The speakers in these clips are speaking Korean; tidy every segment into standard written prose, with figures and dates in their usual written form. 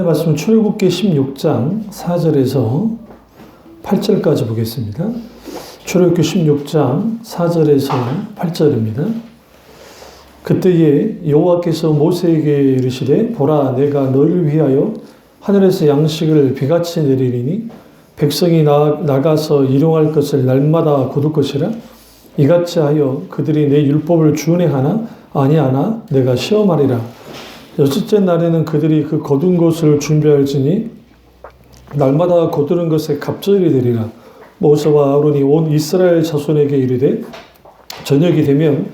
말씀 출애굽기 16장 4절에서 8절까지 보겠습니다. 출애굽기 16장 4절에서 8절입니다. 그때에 여호와께서 모세에게 이르시되 보라 내가 너희를 위하여 하늘에서 양식을 비같이 내리리니 백성이 나가서 일용할 것을 날마다 거둘 것이라. 이같이 하여 그들이 내 율법을 준행하나 아니하나 내가 시험하리라. 여섯째 날에는 그들이 그 거둔 것을 준비할지니 날마다 거두는 것에 갑절이 되리라. 모세와 아론이 온 이스라엘 자손에게 이르되 저녁이 되면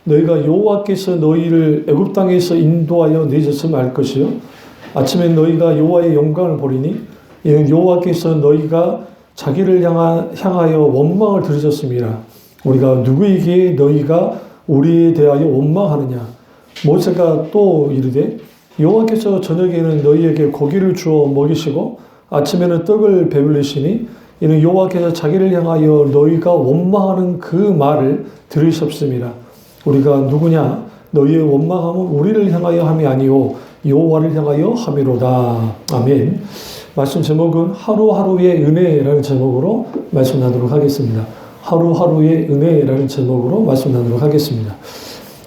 너희가 여호와께서 너희를 애굽 땅에서 인도하여 내셨음을 알 것이요 아침에 너희가 여호와의 영광을 보리니 이는 여호와께서 너희가 자기를 향하여 원망을 들으셨음이라. 우리가 누구에게 너희가 우리에 대하여 원망하느냐. 모세가 또 이르되 여호와께서 저녁에는 너희에게 고기를 주어 먹이시고 아침에는 떡을 배불리시니 이는 여호와께서 자기를 향하여 너희가 원망하는 그 말을 들으셨음이라. 우리가 누구냐. 너희의 원망함은 우리를 향하여 함이 아니요 여호와를 향하여 함이로다. 아멘. 말씀 제목은 하루하루의 은혜라는 제목으로 말씀 나누도록 하겠습니다. 하루하루의 은혜라는 제목으로 말씀 나누도록 하겠습니다.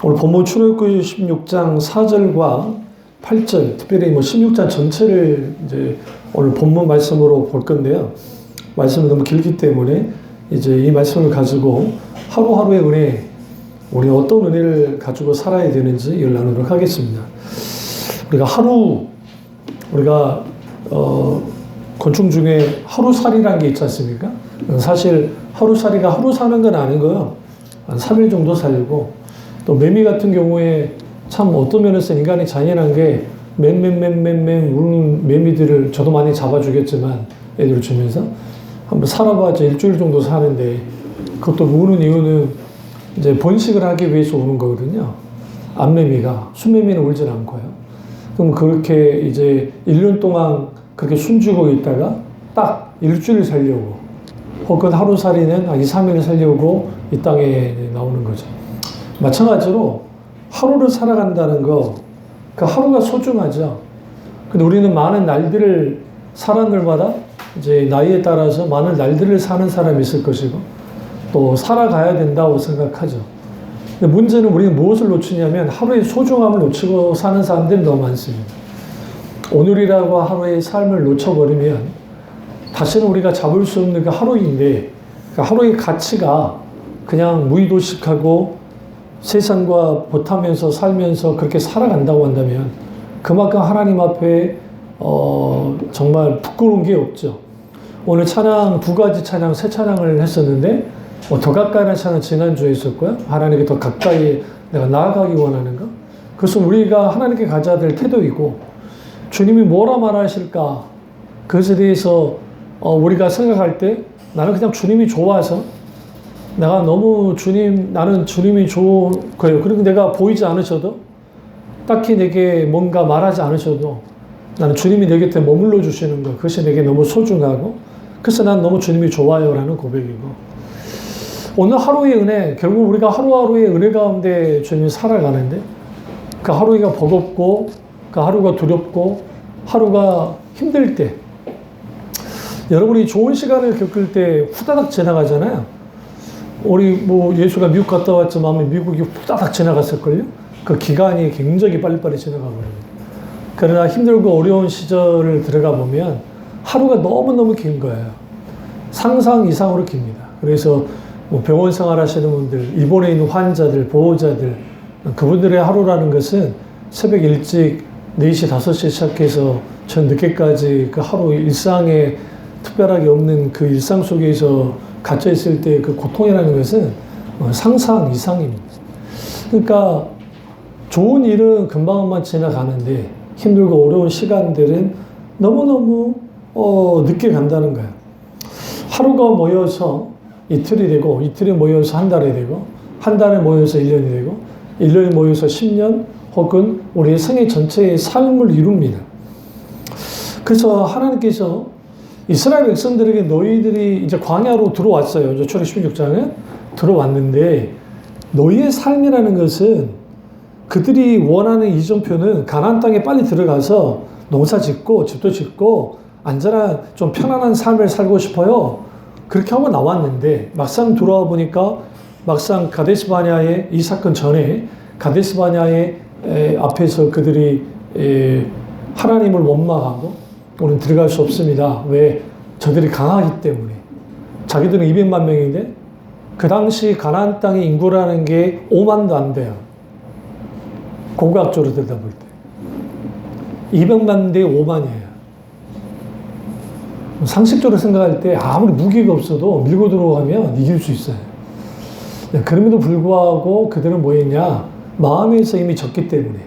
오늘 본문 출애굽기 16장 4절과 8절, 특별히 16장 전체를 이제 오늘 본문 말씀으로 볼 건데요. 말씀이 너무 길기 때문에 이제 이 말씀을 가지고 하루하루의 은혜, 우리 어떤 은혜를 가지고 살아야 되는지 이걸 나누도록 하겠습니다. 우리가 곤충 중에 하루살이라는 게 있지 않습니까? 사실 하루살이가 하루 사는 건 아니고요. 한 3일 정도 살고, 또 매미 같은 경우에 참 어떤 면에서 인간이 잔인한 게 맴 우는 매미들을 저도 많이 잡아주겠지만 애들 주면서 한번 살아봐야 일주일 정도 사는데, 그것도 우는 이유는 이제 번식을 하기 위해서 우는 거거든요. 암매미가, 순매미는 울진 않고요. 그럼 그렇게 이제 1년 동안 그렇게 숨죽어 있다가 딱 일주일 살려고, 혹은 하루살이는 2, 3일 살려고 이 땅에 나오는 거죠. 마찬가지로 하루를 살아간다는 거, 그 하루가 소중하죠. 근데 우리는 많은 날들을 사는 날마다 이제 나이에 따라서 많은 날들을 사는 사람이 있을 것이고 또 살아가야 된다고 생각하죠. 근데 문제는 우리는 무엇을 놓치냐면 하루의 소중함을 놓치고 사는 사람들이 너무 많습니다. 오늘이라고 하루의 삶을 놓쳐버리면 다시는 우리가 잡을 수 없는 그 하루인데, 그 하루의 가치가 그냥 무의도식하고 세상과 보타면서 살면서 그렇게 살아간다고 한다면 그만큼 하나님 앞에 정말 부끄러운 게 없죠. 오늘 찬양, 2가지 찬양, 3찬양을 했었는데 더 가까이라는 찬양 지난주에 있었고요. 하나님께 더 가까이 내가 나아가기 원하는 것. 그것은 우리가 하나님께 가져야 될 태도이고, 주님이 뭐라 말하실까, 그것에 대해서 우리가 생각할 때 나는 그냥 주님이 좋아서, 내가 너무 나는 주님이 좋은 거예요. 그리고 내가 보이지 않으셔도, 딱히 내게 뭔가 말하지 않으셔도 나는 주님이 내 곁에 머물러 주시는 것, 그것이 내게 너무 소중하고, 그래서 난 너무 주님이 좋아요 라는 고백이고, 오늘 하루의 은혜, 결국 우리가 하루하루의 은혜 가운데 주님이 살아가는데, 그 하루가 버겁고 그 하루가 두렵고 하루가 힘들 때, 여러분이 좋은 시간을 겪을 때 후다닥 지나가잖아요. 우리 예수가 미국 갔다 왔지만 미국이 후다닥 지나갔을걸요? 그 기간이 굉장히 빨리빨리 지나가버려요. 그러나 힘들고 어려운 시절을 들어가 보면 하루가 너무너무 긴 거예요. 상상 이상으로 깁니다. 그래서 병원 생활 하시는 분들, 입원해 있는 환자들, 보호자들, 그분들의 하루라는 것은 새벽 일찍 4시, 5시에 시작해서 전 늦게까지 그 하루 일상에 특별하게 없는 그 일상 속에서 갇혀 있을 때 그 고통이라는 것은 상상 이상입니다. 그러니까 좋은 일은 금방만 지나가는데 힘들고 어려운 시간들은 너무너무 늦게 간다는 거예요. 하루가 모여서 이틀이 되고, 이틀이 모여서 한 달이 되고, 한 달에 모여서 1년이 되고, 1년이 모여서 10년, 혹은 우리의 생애 전체의 삶을 이룹니다. 그래서 하나님께서 이스라엘 백성들에게 너희들이 이제 광야로 들어왔어요. 이제 출애굽기 16장에 들어왔는데, 너희의 삶이라는 것은 그들이 원하는 이정표는 가나안 땅에 빨리 들어가서 농사 짓고 집도 짓고 안전한 좀 편안한 삶을 살고 싶어요. 그렇게 하고 나왔는데 막상 돌아와 보니까 막상 가데스 바네아의 이 사건 전에 가데스 바네아의 앞에서 그들이 하나님을 원망하고 우리는 들어갈 수 없습니다. 왜? 저들이 강하기 때문에. 자기들은 200만 명인데 그 당시 가나안 땅의 인구라는 게 5만도 안 돼요. 고고학적으로 들여다볼 때 200만 대 5만이에요. 상식적으로 생각할 때 아무리 무기가 없어도 밀고 들어가면 이길 수 있어요. 그럼에도 불구하고 그들은 뭐 했냐? 마음에서 이미 졌기 때문에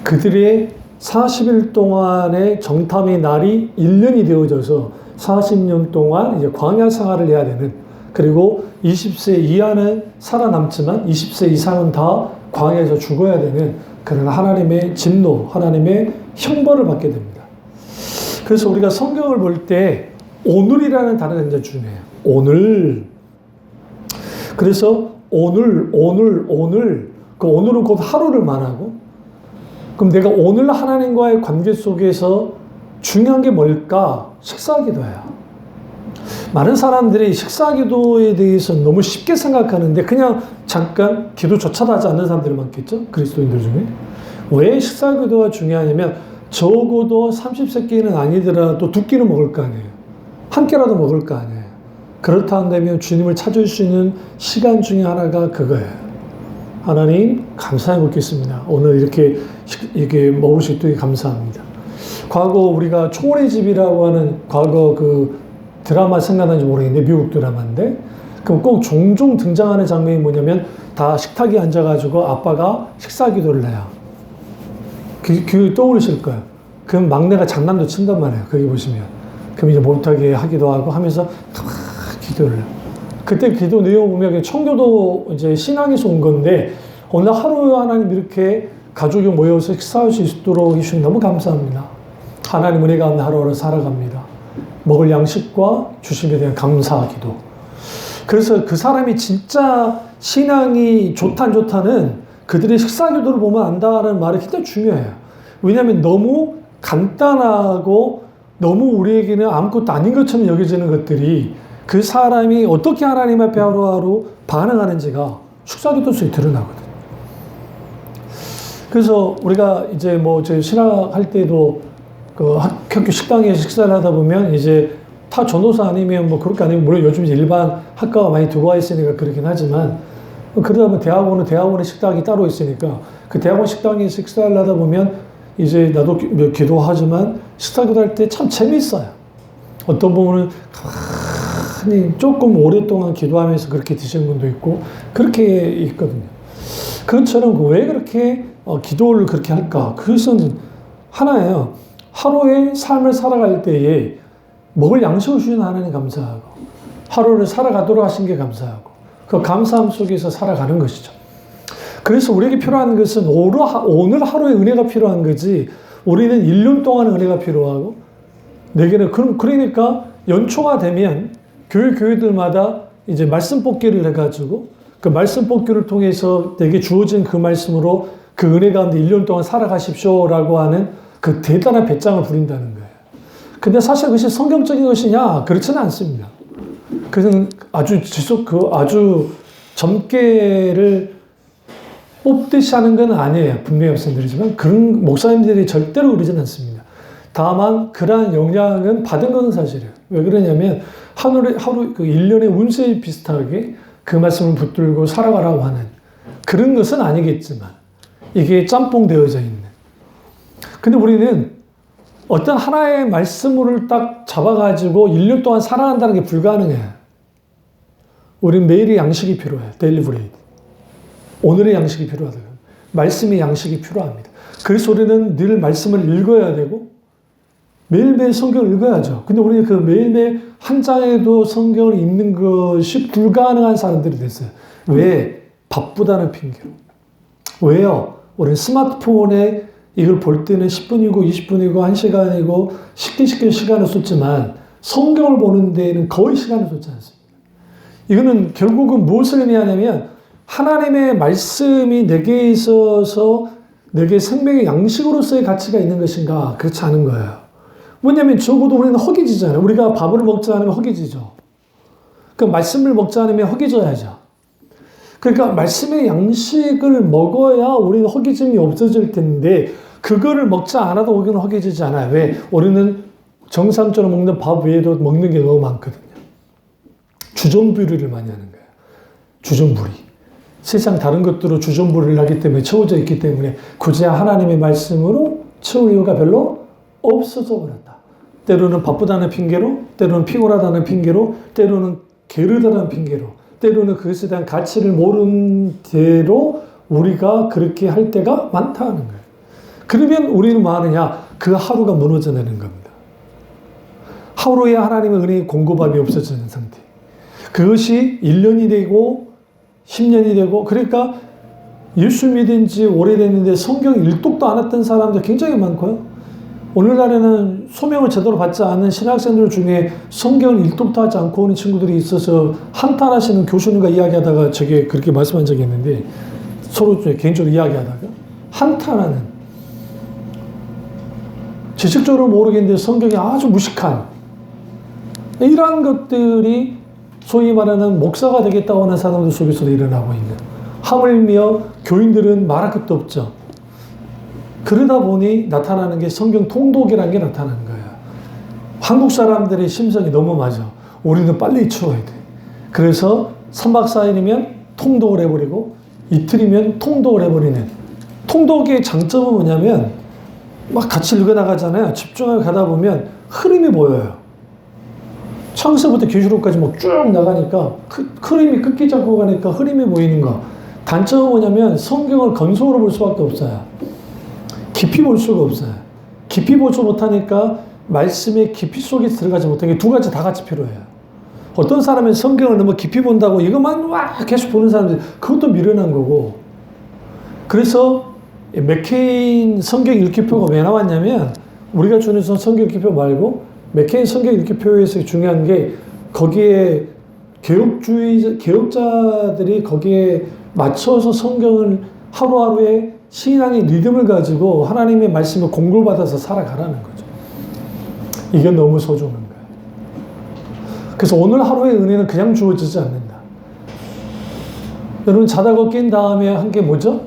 그들의 40일 동안의 정탐의 날이 1년이 되어져서 40년 동안 이제 광야 생활을 해야 되는, 그리고 20세 이하는 살아남지만 20세 이상은 다 광야에서 죽어야 되는 그런 하나님의 진노, 하나님의 형벌을 받게 됩니다. 그래서 우리가 성경을 볼 때 오늘이라는 단어가 굉장히 중요해요. 오늘. 그래서 오늘. 그 오늘은 곧 하루를 말하고, 그럼 내가 오늘 하나님과의 관계 속에서 중요한 게 뭘까? 식사기도예요. 많은 사람들이 식사기도에 대해서 너무 쉽게 생각하는데 그냥 잠깐 기도조차도 하지 않는 사람들이 많겠죠? 그리스도인들 중에. 왜 식사기도가 중요하냐면 적어도 30세끼는 아니더라도 2끼는 먹을 거 아니에요. 한 끼라도 먹을 거 아니에요. 그렇다 한다면 주님을 찾을 수 있는 시간 중에 하나가 그거예요. 하나님 감사해 먹겠습니다. 오늘 이렇게 먹을 수 있도록 감사합니다. 과거 우리가 초월의 집이라고 하는 과거 그 드라마 생각나는지 모르겠는데 미국 드라마인데, 그럼 꼭 종종 등장하는 장면이 뭐냐면 다 식탁에 앉아가지고 아빠가 식사 기도를 해요. 그 떠오르실 거예요. 그럼 막내가 장난도 친단 말이에요. 거기 보시면. 그럼 이제 못하게 하기도 하고 하면서 기도를 해요. 그때 기도 내용 보면 청교도 이제 신앙에서 온 건데 오늘 하루 하나님 이렇게 가족이 모여서 식사할 수 있도록 해주시니 너무 감사합니다. 하나님 은혜 가운데 하루하루 살아갑니다. 먹을 양식과 주심에 대한 감사 기도. 그래서 그 사람이 진짜 신앙이 좋다 안 좋다는 그들의 식사 기도를 보면 안다는 말이 굉장히 중요해요. 왜냐하면 너무 간단하고 너무 우리에게는 아무것도 아닌 것처럼 여겨지는 것들이 그 사람이 어떻게 하나님 앞에 하루하루 반응하는지가 식사기도 속에 드러나거든요. 그래서 우리가 이제 뭐 저희 신학할 때도 그 학교 식당에서 식사를 하다 보면 이제 타 전도사 아니면 뭐 그렇게 아니면 물론 요즘 일반 학과가 많이 들어와 있으니까 그렇긴 하지만, 그러다 보면 대학원의 식당이 따로 있으니까 그 대학원 식당에서 식사를 하다 보면 이제 나도 기도하지만 식사 기도할 때 참 재밌어요. 어떤 부분은 조금 오랫동안 기도하면서 그렇게 드시는 분도 있고 그렇게 있거든요. 그것처럼 왜 그렇게 기도를 그렇게 할까? 그것은 하나예요. 하루의 삶을 살아갈 때에 먹을 양식을 주신 하나님 감사하고 하루를 살아가도록 하신 게 감사하고 그 감사함 속에서 살아가는 것이죠. 그래서 우리에게 필요한 것은 오늘 하루의 은혜가 필요한 거지, 우리는 1년 동안의 은혜가 필요하고, 내게는 그러니까 연초가 되면 교회들마다 이제 말씀 뽑기를 해가지고 그 말씀 뽑기를 통해서 내게 주어진 그 말씀으로 그 은혜 가운데 1년 동안 살아가십시오라고 하는 그 대단한 배짱을 부린다는 거예요. 근데 사실 그것이 성경적인 것이냐? 그렇지는 않습니다. 그것은 아주 점괘를 뽑듯이 하는 건 아니에요. 분명히 말씀드리지만 그런 목사님들이 절대로 그러지는 않습니다. 다만 그러한 영향은 받은 것은 사실이에요. 왜 그러냐면 하루 그 1년의 운세 비슷하게 그 말씀을 붙들고 살아가라고 하는 그런 것은 아니겠지만 이게 짬뽕 되어져 있는. 근데 우리는 어떤 하나의 말씀을 딱 잡아가지고 1년 동안 살아간다는 게 불가능해요. 우리는 매일의 양식이 필요해요. 데일리 브레이드. 오늘의 양식이 필요하다. 말씀의 양식이 필요합니다. 그래서 우리는 늘 말씀을 읽어야 되고 매일매일 성경을 읽어야죠. 근데 우리는 그 매일매일 한 장에도 성경을 읽는 것이 불가능한 사람들이 됐어요. 왜? 바쁘다는 핑계로. 왜요? 우리는 스마트폰에 이걸 볼 때는 10분이고 20분이고 1시간이고 쉽게 시간을 쏟지만 성경을 보는 데에는 거의 시간을 쏟지 않습니다. 이거는 결국은 무엇을 의미하냐면 하나님의 말씀이 내게 있어서 내게 생명의 양식으로서의 가치가 있는 것인가? 그렇지 않은 거예요. 왜냐하면 적어도 우리는 허기지잖아요. 우리가 밥을 먹지 않으면 허기지죠. 그 말씀을 먹지 않으면 허기져야죠. 그러니까 말씀의 양식을 먹어야 우리는 허기짐이 없어질 텐데 그거를 먹지 않아도 우리는 허기지지 않아요. 왜? 우리는 정상적으로 먹는 밥 외에도 먹는 게 너무 많거든요. 주전부리를 많이 하는 거예요. 주전부리. 세상 다른 것들로 주전부리를 하기 때문에 채워져 있기 때문에 굳이 하나님의 말씀으로 채울 이유가 별로 없어져 버렸다. 때로는 바쁘다는 핑계로, 때로는 피곤하다는 핑계로, 때로는 게으르다는 핑계로, 때로는 그것에 대한 가치를 모르는 대로 우리가 그렇게 할 때가 많다는 거예요. 그러면 우리는 뭐 하느냐? 그 하루가 무너져 내는 겁니다. 하루에 하나님의 은혜의 공급함이 없어지는 상태. 그것이 1년이 되고 10년이 되고, 그러니까 예수 믿은 지 오래됐는데 성경 일독도 안 했던 사람들 굉장히 많고요. 오늘날에는 소명을 제대로 받지 않는 신학생들 중에 성경을 일독도 하지 않고 오는 친구들이 있어서 한탄하시는 교수님과 이야기하다가 저게 그렇게 말씀한 적이 있는데, 서로 개인적으로 이야기하다가 한탄하는, 지식적으로 모르겠는데 성경이 아주 무식한 이러한 것들이 소위 말하는 목사가 되겠다고 하는 사람들 속에서도 일어나고 있는, 하물며 교인들은 말할 것도 없죠. 그러다 보니 나타나는 게 성경 통독이라는 게 나타나는 거예요. 한국 사람들의 심성이 너무 맞아. 우리는 빨리 치워야 돼. 그래서 3박 4일이면 통독을 해버리고 이틀이면 통독을 해버리는, 통독의 장점은 뭐냐면 막 같이 읽어나가잖아요. 집중하게 가다 보면 흐름이 보여요. 창세부터 계시록까지 막 쭉 나가니까 흐름이 끊기지 않고 가니까 흐름이 보이는 거. 단점은 뭐냐면 성경을 건성으로 볼 수밖에 없어요. 깊이 볼 수가 없어요. 깊이 보지 못하니까 말씀의 깊이 속에 들어가지 못하는 게 두 가지 다 같이 필요해요. 어떤 사람은 성경을 너무 깊이 본다고 이것만 와 계속 보는 사람들, 그것도 미련한 거고. 그래서 맥케인 성경 읽기표가 왜 나왔냐면, 우리가 주는 성경 읽기표 말고 맥케인 성경 읽기표에서 중요한 게, 거기에 개혁자들이 거기에 맞춰서 성경을 하루하루의 신앙의 리듬을 가지고 하나님의 말씀을 공급을 받아서 살아가라는 거죠. 이게 너무 소중한 거예요. 그래서 오늘 하루의 은혜는 그냥 주어지지 않는다. 여러분 자다가 깬 다음에 한 게 뭐죠?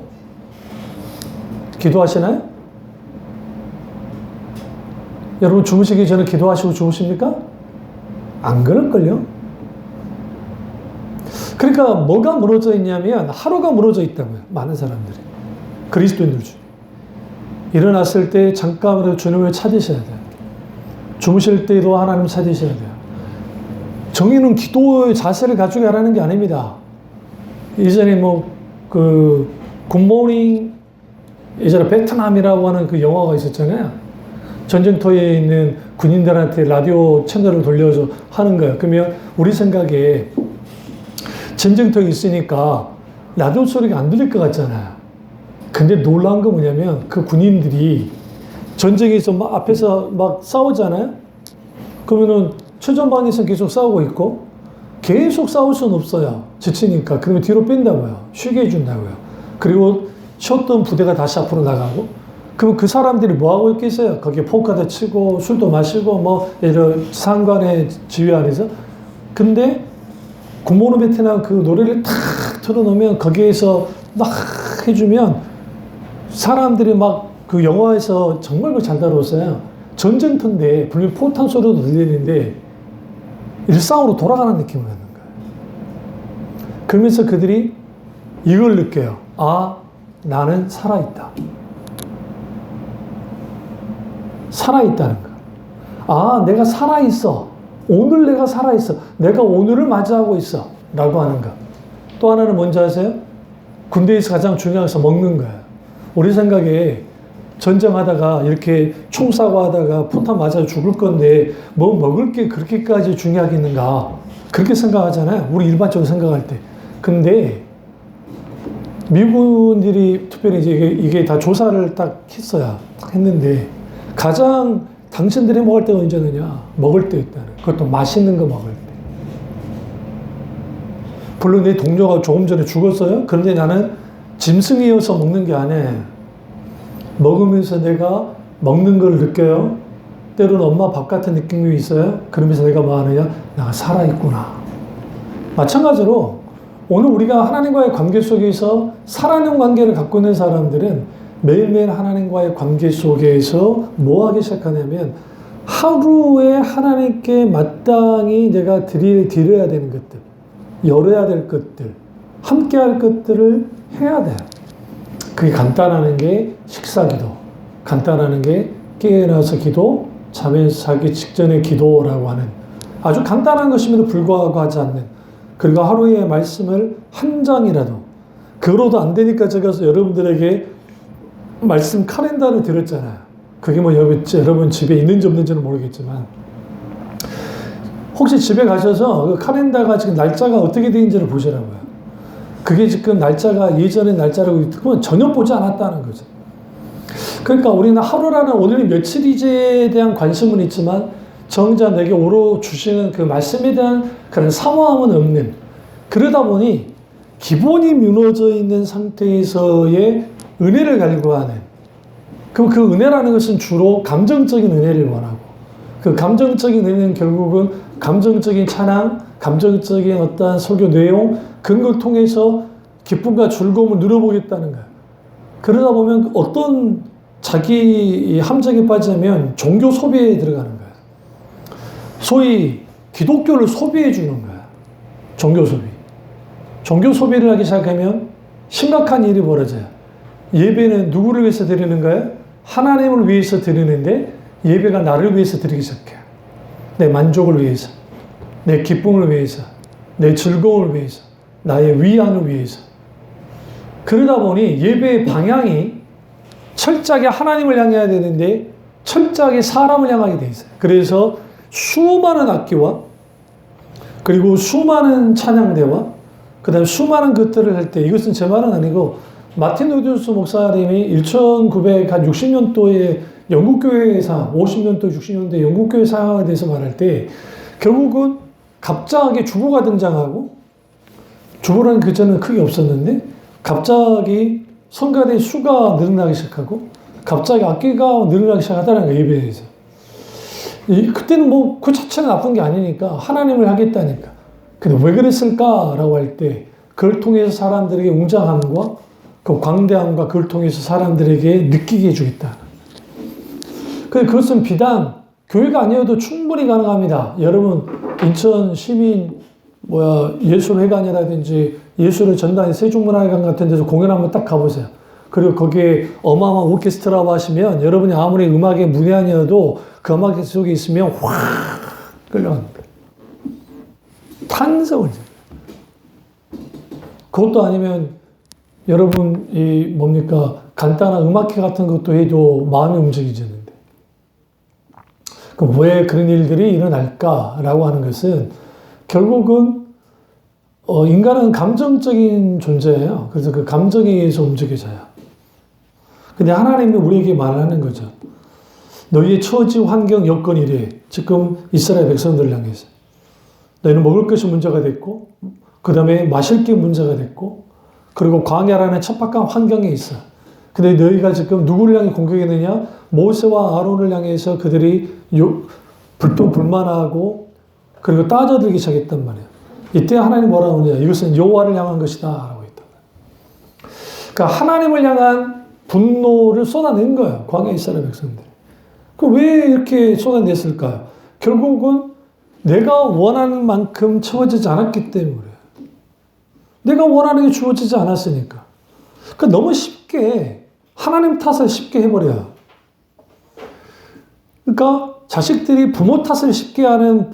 기도하시나요? 여러분 주무시기 전에 기도하시고 주무십니까? 안 그럴걸요? 그러니까 뭐가 무너져 있냐면 하루가 무너져 있다고요. 많은 사람들이. 그리스도인들 중에. 일어났을 때 잠깐이라도 주님을 찾으셔야 돼요. 주무실 때도 하나님 찾으셔야 돼요. 정의는 기도의 자세를 가지고 하라는 게 아닙니다. 예전에 굿모닝, 예전에 베트남이라고 하는 그 영화가 있었잖아요. 전쟁터에 있는 군인들한테 라디오 채널을 돌려서 하는 거예요. 그러면 우리 생각에 전쟁터에 있으니까 라디오 소리가 안 들릴 것 같잖아요. 근데 놀라운 건 뭐냐면 그 군인들이 전쟁에서 막 앞에서 막 싸우잖아요. 그러면은 최전방에서 계속 싸우고 있고 계속 싸울 수는 없어요. 지치니까. 그러면 뒤로 뺀다고요. 쉬게 해준다고요. 그리고 쉬었던 부대가 다시 앞으로 나가고, 그럼 그 사람들이 뭐 하고 있겠어요? 거기에 포카도 치고 술도 마시고 이런 상관의 지휘 안에서. 근데 굿모닝 베트남 그 노래를 탁 틀어놓으면 거기에서 막 해주면 사람들이 막 그 영화에서 정말 잘 다뤘어요. 전쟁터인데 분명 포탄 소리도 들리는데 일상으로 돌아가는 느낌을 받는 거예요. 그러면서 그들이 이걸 느껴요. 아, 나는 살아있다. 살아있다는 거. 아, 내가 살아있어. 오늘 내가 살아있어. 내가 오늘을 맞이하고 있어. 라고 하는 거. 또 하나는 뭔지 아세요? 군대에서 가장 중요한 것은 먹는 거예요. 우리 생각에 전쟁하다가 이렇게 총 쏴고 하다가 포탄 맞아 죽을 건데 뭐 먹을 게 그렇게까지 중요하겠는가. 그렇게 생각하잖아요. 우리 일반적으로 생각할 때. 근데 미군들이 특별히 이제 이게 다 조사를 딱 했어요. 딱 했는데 가장 당신들이 먹을 때가 언제느냐? 먹을 때 있다는. 그것도 맛있는 거 먹을 때. 물론 내 동료가 조금 전에 죽었어요. 그런데 나는 짐승이어서 먹는 게 아니에요. 먹으면서 내가 먹는 걸 느껴요. 때로는 엄마 밥 같은 느낌이 있어요. 그러면서 내가 뭐 하느냐? 내가 살아있구나. 마찬가지로 오늘 우리가 하나님과의 관계 속에서 살아있는 관계를 갖고 있는 사람들은 매일매일 하나님과의 관계 속에서 뭐 하기 시작하냐면 하루에 하나님께 마땅히 내가 드려야 되는 것들, 열어야 될 것들, 함께 할 것들을 해야 돼요. 그게 간단한 게 식사기도, 간단한 게 깨어나서 기도, 잠에서 자기 직전의 기도라고 하는 아주 간단한 것임에도 불구하고 하지 않는, 그리고 하루에 말씀을 한 장이라도, 그러도 안 되니까 제가 여러분들에게 말씀 카렌다를 드렸잖아요. 그게 뭐 여러분 집에 있는지 없는지는 모르겠지만 혹시 집에 가셔서 그 카렌다가 지금 날짜가 어떻게 되는지를 보시라고요. 그게 지금 날짜가 예전의 날짜라고 그러면 전혀 보지 않았다는 거죠. 그러니까 우리는 하루라는 오늘이 며칠이지에 대한 관심은 있지만 정작 내게 오로 주시는 그 말씀에 대한 그런 사모함은 없는, 그러다 보니 기본이 무너져 있는 상태에서의 은혜를 갈구하는, 그럼 그 은혜라는 것은 주로 감정적인 은혜를 원하고, 그 감정적인 은혜는 결국은 감정적인 찬양, 감정적인 어떠한 설교 내용, 그런 걸 통해서 기쁨과 즐거움을 누려보겠다는 거예요. 그러다 보면 어떤 자기 함정에 빠지면 종교 소비에 들어가는 거예요. 소위 기독교를 소비해 주는 거예요. 종교 소비. 종교 소비를 하기 시작하면 심각한 일이 벌어져요. 예배는 누구를 위해서 드리는 거예요? 하나님을 위해서 드리는데 예배가 나를 위해서 드리기 시작해요. 내 만족을 위해서, 내 기쁨을 위해서, 내 즐거움을 위해서, 나의 위안을 위해서. 그러다 보니 예배의 방향이 철저하게 하나님을 향해야 되는데 철저하게 사람을 향하게 돼 있어요. 그래서 수많은 악기와 그리고 수많은 찬양대와 그 다음에 수많은 것들을 할 때, 이것은 제 말은 아니고 마틴 루디우스 목사님이 1960년도에 영국교회 상황, 50년도, 60년대 영국교회 상황에 대해서 말할 때 결국은 갑자기 주보가 등장하고, 주보라는 그전에는 크게 없었는데 갑자기 성가대 수가 늘어나기 시작하고 갑자기 악기가 늘어나기 시작하다는 거예요, 예배에서. 그때는 뭐 그 자체는 나쁜 게 아니니까 하나님을 하겠다니까. 근데 왜 그랬을까라고 할 때 그걸 통해서 사람들에게 웅장함과 그 광대함과 그걸 통해서 사람들에게 느끼게 해주겠다. 그것은 비단 교회가 아니어도 충분히 가능합니다. 여러분 인천 시민 예술회관이라든지 예술의 전당의 세종문화회관 같은 데서 공연 한번 딱 가보세요. 그리고 거기에 어마어마한 오케스트라와 하시면 여러분이 아무리 음악에 문외한이어도 그 음악 속에 있으면 확 끌려갑니다. 탄성을. 그것도 아니면 여러분 간단한 음악회 같은 것도 해도 마음이 움직이지는데, 그럼 왜 그런 일들이 일어날까라고 하는 것은 결국은 인간은 감정적인 존재예요. 그래서 그 감정에 의해서 움직여져요. 근데 하나님이 우리에게 말하는 거죠. 너희의 처지, 환경, 여건 이래. 지금 이스라엘 백성들을 향해서. 너희는 먹을 것이 문제가 됐고, 그 다음에 마실 게 문제가 됐고, 그리고 광야라는 척박한 환경에 있어. 근데 너희가 지금 누구를 향해 공격했느냐? 모세와 아론을 향해서 그들이 불만하고, 그리고 따져들기 시작했단 말이에요. 이때 하나님 뭐라고 하느냐? 이것은 여호와를 향한 것이다 라고 했다. 그러니까 하나님을 향한 분노를 쏟아낸 거예요. 광야 이스라엘 백성들이. 왜 이렇게 쏟아냈을까요? 결국은 내가 원하는 만큼 채워지지 않았기 때문에. 내가 원하는 게 주어지지 않았으니까. 그러니까 너무 쉽게 하나님 탓을 쉽게 해버려요. 그러니까 자식들이 부모 탓을 쉽게 하는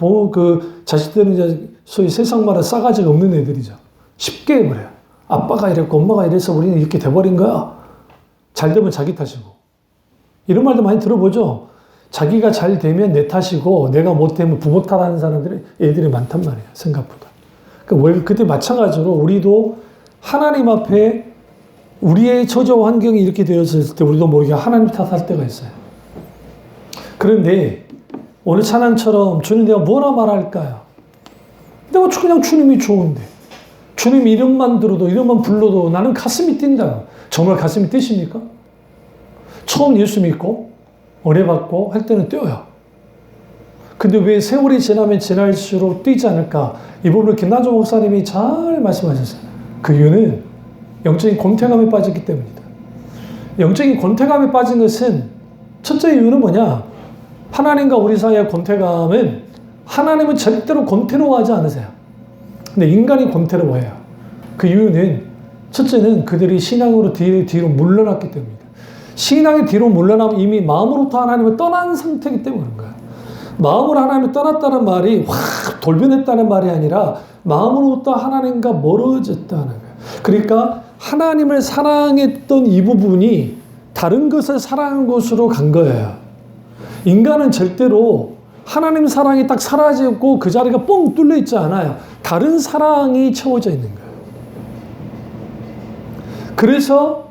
자식들은 이제 소위 세상 말에 싸가지가 없는 애들이죠. 쉽게 해버려요. 아빠가 이랬고 엄마가 이래서 우리는 이렇게 돼버린 거야. 잘 되면 자기 탓이고. 이런 말도 많이 들어보죠. 자기가 잘 되면 내 탓이고 내가 못되면 부모 탓하는 애들이 많단 말이에요. 생각보다. 그러니까 그때 마찬가지로 우리도 하나님 앞에 우리의 처지와 환경이 이렇게 되었을 때 우리도 모르게 하나님 탓할 때가 있어요. 그런데 오늘 찬양처럼 주님 내가 뭐라 말할까요? 내가 그냥 주님이 좋은데 주님 이름만 들어도 이름만 불러도 나는 가슴이 뛴다. 정말 가슴이 뛰십니까? 처음 예수 믿고 은혜 받고 할 때는 뛰어요. 근데 왜 세월이 지나면 지날수록 뛰지 않을까? 이 부분을 김난조 목사님이 잘 말씀하셨어요. 그 이유는 영적인 권태감에 빠졌기 때문이다. 영적인 권태감에 빠진 것은 첫째 이유는 뭐냐? 하나님과 우리 사이의 권태감은 하나님은 절대로 권태로워하지 않으세요. 근데 인간이 권태로워해요. 그 이유는 첫째는 그들이 신앙으로 뒤로 물러났기 때문입니다. 신앙이 뒤로 물러나면 이미 마음으로부터 하나님을 떠난 상태이기 때문에 그런 거예요. 마음으로 하나님을 떠났다는 말이 확 돌변했다는 말이 아니라 마음으로부터 하나님과 멀어졌다는 거예요. 그러니까 하나님을 사랑했던 이 부분이 다른 것을 사랑한 곳으로 간 거예요. 인간은 절대로 하나님 사랑이 딱 사라지고 그 자리가 뻥 뚫려 있지 않아요. 다른 사랑이 채워져 있는 거예요. 그래서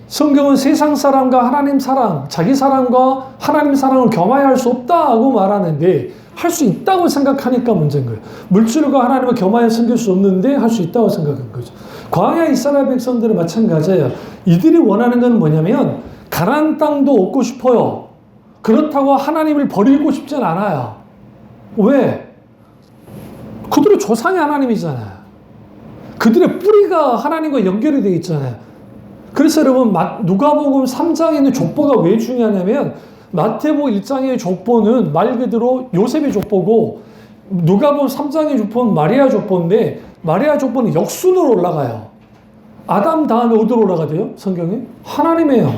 성경은 세상 사랑과 하나님 사랑, 자기 사랑과 하나님 사랑을 겸하여 할 수 없다고 말하는데 할 수 있다고 생각하니까 문제인 거예요. 물질과 하나님을 겸하여 섬길 수 없는데 할 수 있다고 생각한 거죠. 광야 이스라엘 백성들은 마찬가지예요. 이들이 원하는 건 뭐냐면 가나안 땅도 얻고 싶어요. 그렇다고 하나님을 버리고 싶진 않아요. 왜? 그들의 조상이 하나님이잖아요. 그들의 뿌리가 하나님과 연결이 되어 있잖아요. 그래서 여러분 누가복음 3장에 있는 족보가 왜 중요하냐면 마태복음 1장의 족보는 말 그대로 요셉의 족보고 누가복음 3장의 족보는 마리아 족보인데 마리아 족보는 역순으로 올라가요. 아담 다음에 어디로 올라가대요? 성경에? 하나님이에요.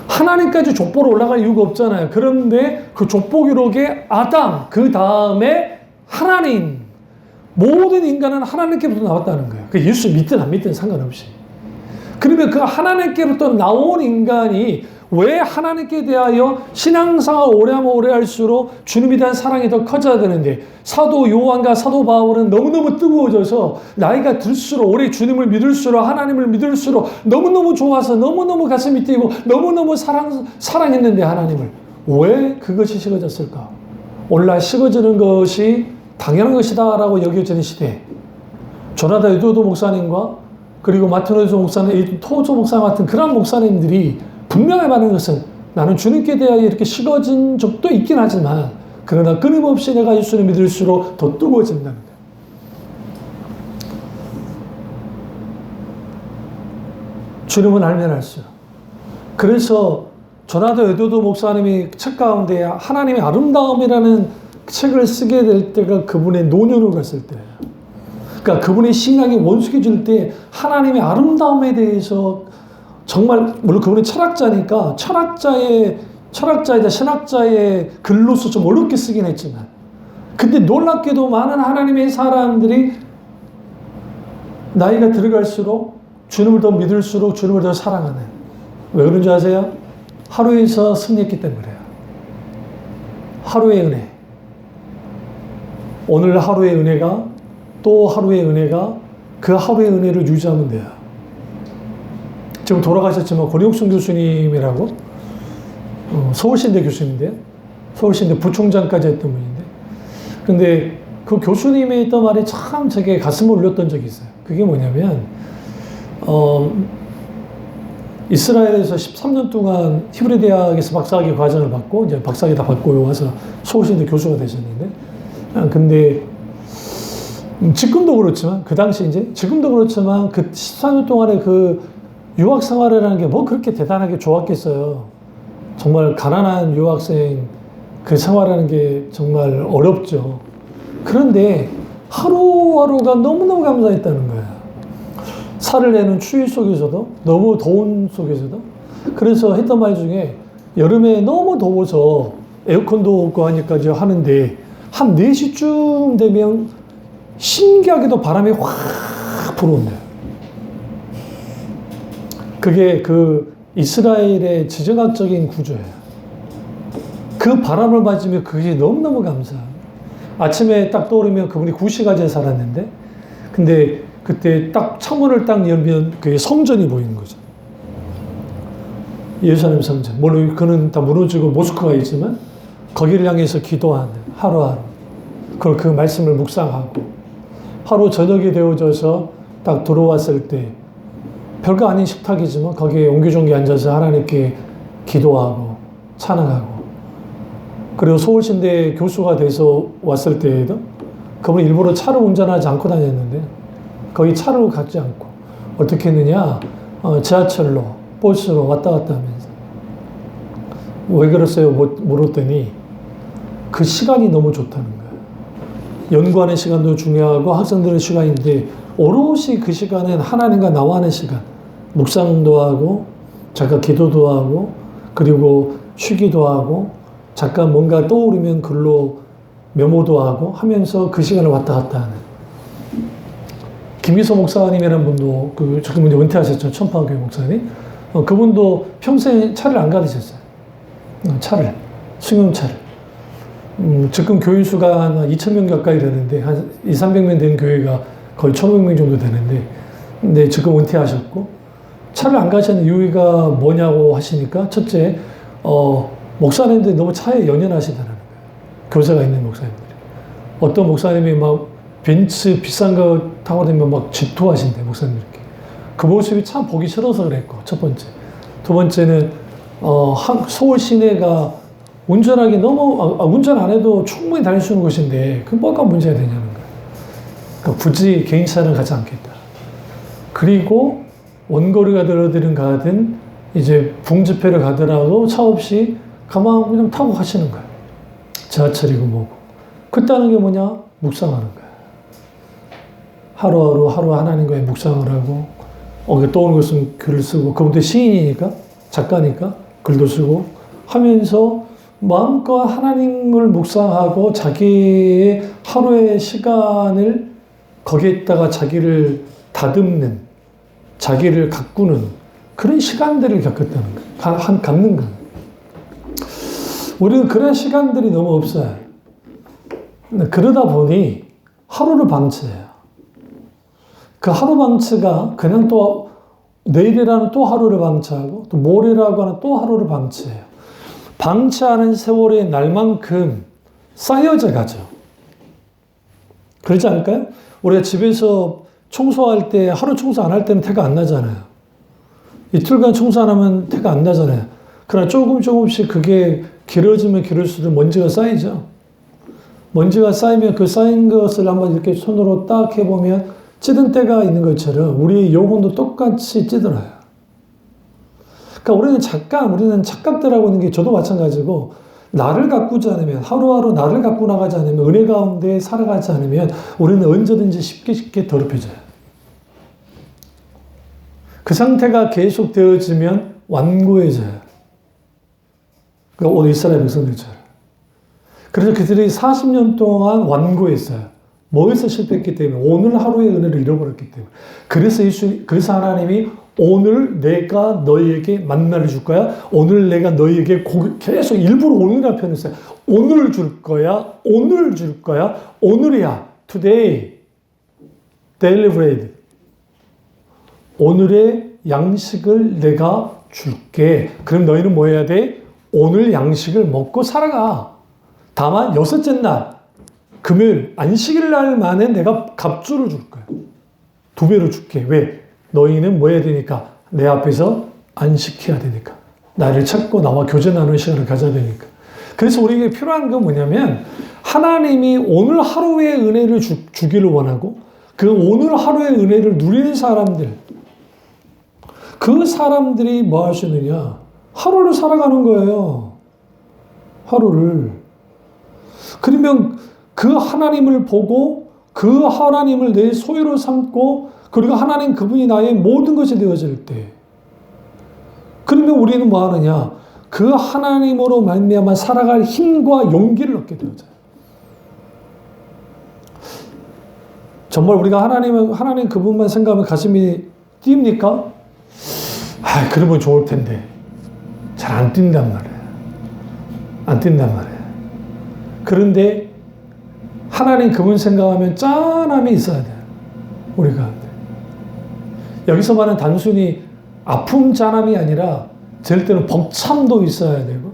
하나님까지 족보로 올라갈 이유가 없잖아요. 그런데 그 족보 기록에 아담, 그 다음에 하나님. 모든 인간은 하나님께부터 나왔다는 거예요. 그 예수 믿든 안 믿든 상관없이. 그러면 그 하나님께부터 나온 인간이 왜 하나님께 대하여 신앙생활을 오래하면 오래할수록 주님에 대한 사랑이 더 커져야 되는데 사도 요한과 사도 바울은 너무너무 뜨거워져서 나이가 들수록 오래 주님을 믿을수록 하나님을 믿을수록 너무너무 좋아서 너무너무 가슴이 뛰고 너무너무 사랑했는데 하나님을 왜 그것이 식어졌을까? 오늘날 식어지는 것이 당연한 것이다 라고 여겨지는 시대 조나단 에드워드 목사님과 그리고 마틴 목사님, 토조 목사 같은 그런 목사님들이 분명히 말하는 것은 나는 주님께 대하여 이렇게 식어진 적도 있긴 하지만 그러나 끊임없이 내가 예수를 믿을수록 더 뜨거워진다는 거예요. 주님은 알면 알수록. 그래서 조나단 에드워드 목사님이 책 가운데 하나님의 아름다움이라는 책을 쓰게 될 때가 그분의 노년을 갔을 때예요. 그러니까 그분의 신앙이 원숙해질 때 하나님의 아름다움에 대해서 정말 물론 그분이 철학자니까 철학자이자 신학자의 글로서 좀 어렵게 쓰긴 했지만 근데 놀랍게도 많은 하나님의 사람들이 나이가 들어갈수록 주님을 더 믿을수록 주님을 더 사랑하는 왜 그런지 아세요? 하루에서 승리했기 때문에 그래요. 하루의 은혜 오늘 하루의 은혜가 또 하루의 은혜가 그 하루의 은혜를 유지하면 돼요. 지금 돌아가셨지만 권혁순 교수님이라고 서울신대 교수인데요. 서울신대 부총장까지 했던 분인데 근데 그 교수님이 했던 말이 참 제게 가슴을 울렸던 적이 있어요. 그게 뭐냐면 이스라엘에서 13년 동안 히브리 대학에서 박사학위 과정을 받고 이제 박사학위 다 받고 와서 서울신대 교수가 되셨는데 근데 지금도 그렇지만 그 당시 이제 지금도 그렇지만 그 13년 동안의 그 유학 생활이라는 게 뭐 그렇게 대단하게 좋았겠어요. 정말 가난한 유학생 그 생활하는 게 정말 어렵죠. 그런데 하루하루가 너무너무 감사했다는 거예요. 살을 내는 추위 속에서도 너무 더운 속에서도 그래서 했던 말 중에 여름에 너무 더워서 에어컨도 없고 하니까 하는데 한 4시쯤 되면 신기하게도 바람이 확 불어온대요. 그게 그 이스라엘의 지정학적인 구조예요. 그 바람을 맞으면 그게 너무너무 감사해요. 아침에 딱 떠오르면 그분이 9시까지 살았는데 근데 그때 딱 창문을 딱 열면 그게 성전이 보이는 거죠. 예루살렘 성전. 물론 그는 다 무너지고 모스크가 있지만 거기를 향해서 기도하는 하루하루. 그걸 그 말씀을 묵상하고 하루 저녁이 되어져서 딱 들어왔을 때 별거 아닌 식탁이지만 거기에 옹기종기 앉아서 하나님께 기도하고 찬양하고, 그리고 서울신대 교수가 돼서 왔을 때에도 그분이 일부러 차를 운전하지 않고 다녔는데 거의 차를 갖지 않고 어떻게 했느냐, 지하철로 버스로 왔다 갔다 하면서. 왜 그랬어요? 물었더니 그 시간이 너무 좋다는 거예요. 연구하는 시간도 중요하고 학생들의 시간인데 오롯이 그 시간은 하나님과 나와 하는 시간, 묵상도 하고 잠깐 기도도 하고 그리고 쉬기도 하고 잠깐 뭔가 떠오르면 글로 메모도 하고 하면서 그 시간을 왔다 갔다 하는. 김희소 목사님이라는 분도 지금 이제 은퇴하셨죠. 천파교회 목사님. 그분도 평생 차를 안 가르쳤어요. 차를, 승용차를. 지금 교인 수가 한 2,000명 가까이 되는데 한 200~300명 된 교회가 거의 1,500명 정도 되는데, 근데 지금 은퇴하셨고 차를 안 가시는 이유가 뭐냐고 하시니까, 첫째, 목사님들이 너무 차에 연연하시다는 거예요. 교사가 있는 목사님들이. 어떤 목사님이 막 벤츠 비싼 거 타고 다니면 막 질투하신대, 목사님들 이렇게. 그 모습이 참 보기 싫어서 그랬고, 첫 번째. 두 번째는, 서울 시내가 운전하기 너무, 운전 안 해도 충분히 다닐 수 있는 곳인데, 그게 뭐가 문제가 되냐는 거예요. 그러니까 굳이 개인차는 가지 않겠다. 그리고 원거리가 들어들은 가든, 이제 붕집회를 가더라도 차 없이 가만 그냥 타고 가시는 거예요. 지하철이고 뭐고. 그때는 게 뭐냐? 묵상하는 거예요. 하루 하나님과의 묵상을 하고, 떠오르는 것은 글을 쓰고, 그분도 시인이니까, 작가니까 글도 쓰고 하면서 마음껏 하나님을 묵상하고 자기의 하루의 시간을 거기에다가 자기를 다듬는, 자기를 가꾸는 그런 시간들을 겪었다는 거예요. 갖는 거예요. 우리는 그런 시간들이 너무 없어요. 그러다 보니 하루를 방치해요. 그 하루 방치가 그냥 또 내일이라는 또 하루를 방치하고 또 모레라고 하는 또 하루를 방치해요. 방치하는 세월의 날만큼 쌓여져 가죠. 그렇지 않을까요? 우리가 집에서 청소할 때 하루 청소 안 할 때는 태가 안 나잖아요. 이틀간 청소 안 하면 태가 안 나잖아요. 그러나 조금씩 그게 길어지면 길을수록 먼지가 쌓이죠. 먼지가 쌓이면 그 쌓인 것을 한번 이렇게 손으로 딱 해보면 찌든 때가 있는 것처럼 우리의 영혼도 똑같이 찌들어요. 그러니까 우리는 착각들하고 있는 게 저도 마찬가지고, 나를 가꾸지 않으면, 하루하루 나를 갖고 나가지 않으면, 은혜 가운데 살아가지 않으면 우리는 언제든지 쉽게 더럽혀져요. 그 상태가 계속 되어지면 완고해져요. 그러니까 오늘 이스라엘 백성들처럼. 그래서 그들이 40년 동안 완고했어요. 뭐에서 실패했기 때문에? 오늘 하루의 은혜를 잃어버렸기 때문에. 그래서 하나님이 오늘 내가 너희에게 만나를 줄 거야. 오늘 내가 너희에게 계속 일부러 오늘이라 표현했어요. 오늘 줄 거야. 오늘 줄 거야. 오늘이야. Today. Daily bread. 오늘의 양식을 내가 줄게. 그럼 너희는 뭐 해야 돼? 오늘 양식을 먹고 살아가. 다만 여섯째 날, 금요일, 안식일 날만에 내가 갑주를 줄 거야. 2배로 줄게. 왜? 너희는 뭐 해야 되니까? 내 앞에서 안식해야 되니까. 나를 찾고 나와 교제 나누는 시간을 가져야 되니까. 그래서 우리에게 필요한 건 뭐냐면, 하나님이 오늘 하루의 은혜를 주기를 원하고, 그 오늘 하루의 은혜를 누리는 사람들, 그 사람들이 뭐 하시느냐? 하루를 살아가는 거예요. 하루를. 그러면 그 하나님을 보고 그 하나님을 내 소유로 삼고, 그리고 하나님 그분이 나의 모든 것이 되어질 때, 그러면 우리는 뭐 하느냐? 그 하나님으로 말미암아 살아갈 힘과 용기를 얻게 되어져요. 정말 우리가 하나님 그분만 생각하면 가슴이 뜁니까? 그러면 좋을 텐데. 잘 안 뛴단 말이에요. 안 뛴단 말이에요. 그런데 하나님 그분 생각하면 짠함이 있어야 돼요. 우리가. 여기서 말하는 단순히 아픔 짠함이 아니라 될 때는 벅참도 있어야 되고,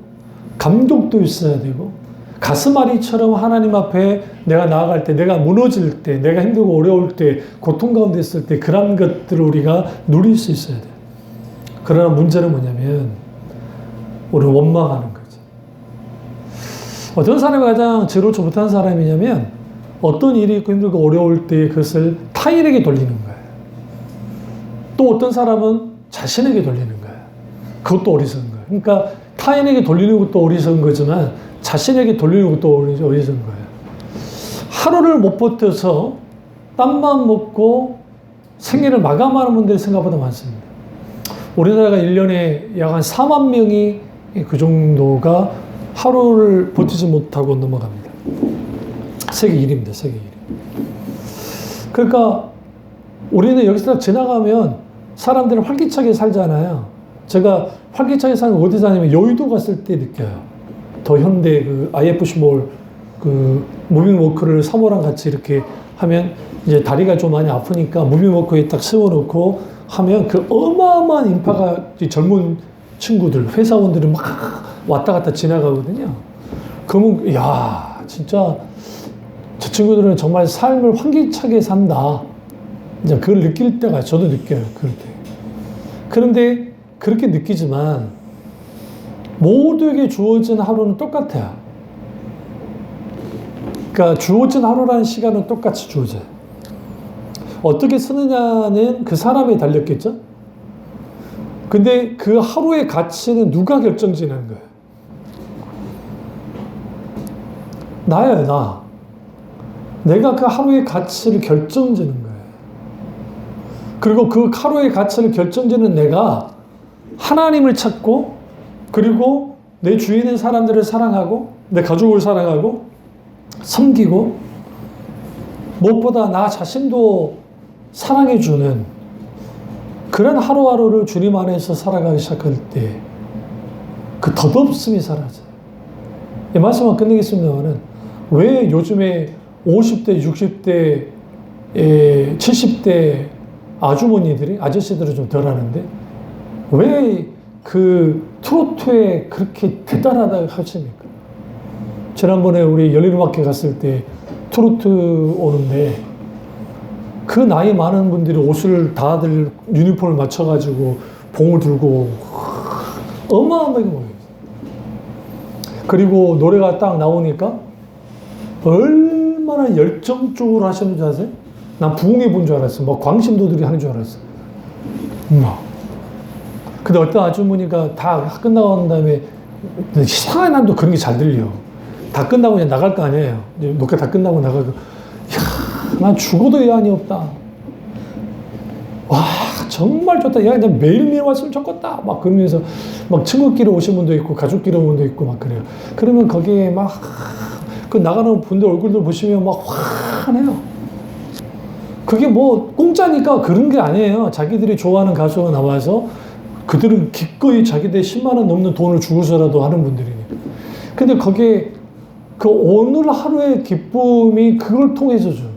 감격도 있어야 되고, 가슴앓이처럼 하나님 앞에 내가 나아갈 때, 내가 무너질 때, 내가 힘들고 어려울 때, 고통 가운데 있을 때 그런 것들을 우리가 누릴 수 있어야 돼요. 그러나 문제는 뭐냐면, 우리는 원망하는 거죠. 어떤 사람이 가장 제로치 못한 사람이냐면 어떤 일이 있고 힘들고 어려울 때 그것을 타인에게 돌리는 거예요. 또 어떤 사람은 자신에게 돌리는 거예요. 그것도 어리석은 거예요. 그러니까 타인에게 돌리는 것도 어리석은 거지만 자신에게 돌리는 것도 어리석은 거예요. 하루를 못 버텨서 땀만 먹고 생애를 마감하는 분들이 생각보다 많습니다. 우리나라가 1년에 약 한 4만 명이 그 정도가 하루를 버티지 못하고 넘어갑니다. 세계 1위입니다. 세계 1위. 그러니까 우리는 여기서 지나가면 사람들은 활기차게 살잖아요. 제가 활기차게 사는 거 어디 사냐면 여의도 갔을 때 느껴요. 더 현대 그 IFC몰 그 무빙워크를 사모랑 같이 이렇게 하면 이제 다리가 좀 많이 아프니까 무빙워크에 딱 세워놓고 하면 그 어마어마한 인파가 젊은 친구들, 회사원들이 막 왔다 갔다 지나가거든요. 그러면 야 진짜 저 친구들은 정말 삶을 활기차게 산다. 이제 그걸 느낄 때가 저도 느껴요. 그럴 때. 그런데 그렇게 느끼지만 모두에게 주어진 하루는 똑같아요. 그러니까 주어진 하루라는 시간은 똑같이 주어져요. 어떻게 쓰느냐는 그 사람에 달렸겠죠? 근데 그 하루의 가치는 누가 결정지는 거예요? 나예요, 나. 내가 그 하루의 가치를 결정지는 거예요. 그리고 그 하루의 가치를 결정지는 내가 하나님을 찾고 그리고 내 주위에 있는 사람들을 사랑하고 내 가족을 사랑하고 섬기고 무엇보다 나 자신도 사랑해주는 그런 하루하루를 주님 안에서 살아가기 시작할 때 그 덧없음이 사라져요. 이 말씀만 끝내겠습니다만은 왜 요즘에 50대, 60대, 70대 아주머니들이, 아저씨들은 좀 덜 하는데 왜 그 트로트에 그렇게 대단하다고 하십니까? 지난번에 우리 열린음악회 갔을 때 트로트 오는데 그 나이 많은 분들이 옷을 다들 유니폼을 맞춰가지고 봉을 들고 어마어마하게 모여요. 그리고 노래가 딱 나오니까 얼마나 열정적으로 하시는 줄 아세요? 난 부흥회 본 줄 알았어. 뭐 광신도들이 하는 줄 알았어. 근데 어떤 아주머니가 다 끝나고 난 다음에 이상하게 난 또 그런 게 잘 들려. 다 끝나고 그냥 나갈 거 아니에요. 녹화 다 끝나고 나가고 이야, 난 죽어도 여한이 없다. 와 정말 좋다. 야 그냥 매일매일 왔으면 좋겠다. 막 그러면서 막 친구끼리 오신 분도 있고 가족끼리 온 분도 있고 막 그래요. 그러면 거기에 막 그 나가는 분들 얼굴들 보시면 막 환해요. 그게 뭐 공짜니까 그런 게 아니에요. 자기들이 좋아하는 가수가 나와서 그들은 기꺼이 자기들 10만 원 넘는 돈을 주고서라도 하는 분들이니까. 근데 거기에 그 오늘 하루의 기쁨이 그걸 통해서 줘요.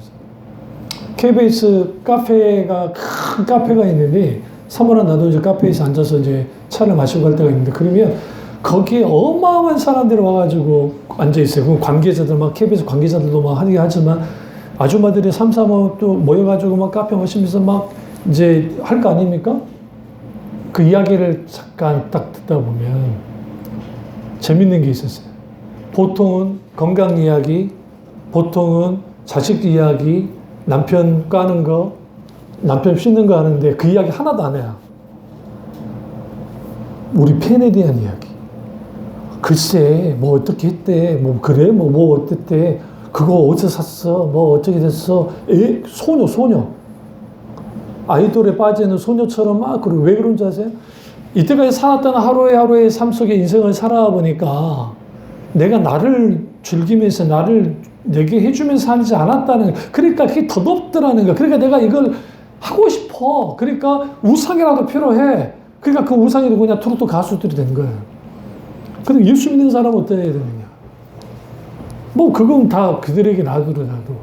KBS 카페가 큰 카페가 있는데 사모랑 나도 이제 카페에서 앉아서 이제 차를 마시고 갈 때가 있는데 그러면 거기에 어마어마한 사람들이 와가지고 앉아 있어요. 그 관계자들 막 KBS 관계자들도 막 하긴 하지만 아줌마들이 삼삼오오 또 모여가지고 막 카페 마시면서 막 이제 할 거 아닙니까? 그 이야기를 잠깐 딱 듣다 보면 재밌는 게 있었어요. 보통은 건강 이야기, 보통은 자식 이야기, 남편 까는 거, 남편 씻는 거 하는데 그 이야기 하나도 안 해요. 우리 팬에 대한 이야기. 글쎄, 뭐 어떻게 했대, 뭐 그래, 뭐 어땠대, 그거 어디서 샀어, 뭐 어떻게 됐어, 소녀. 아이돌에 빠지는 소녀처럼 막, 그리고 왜 그런지 아세요? 이때까지 살았던 하루의 삶 속에 인생을 살아보니까 내가 나를 즐기면서 나를 내게 해주면서 살지 않았다는, 그러니까 그게 덧없더라는 거야. 그러니까 내가 이걸 하고 싶어. 그러니까 우상이라도 필요해. 그러니까 그 우상이 누구냐? 트로트 가수들이 된 거예요. 근데 예수 믿는 사람은 어떻게 해야 되느냐? 뭐 그건 다 그들에게 놔두더라도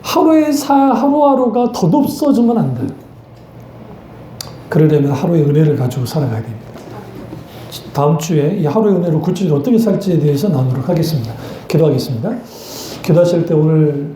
하루하루가 덧없어지면 안 돼요. 그러려면 하루의 은혜를 가지고 살아가야 됩니다. 다음 주에 이 하루의 은혜로 구체적으로 어떻게 살지에 대해서 나누도록 하겠습니다. 기도하겠습니다. 기도하실 때 오늘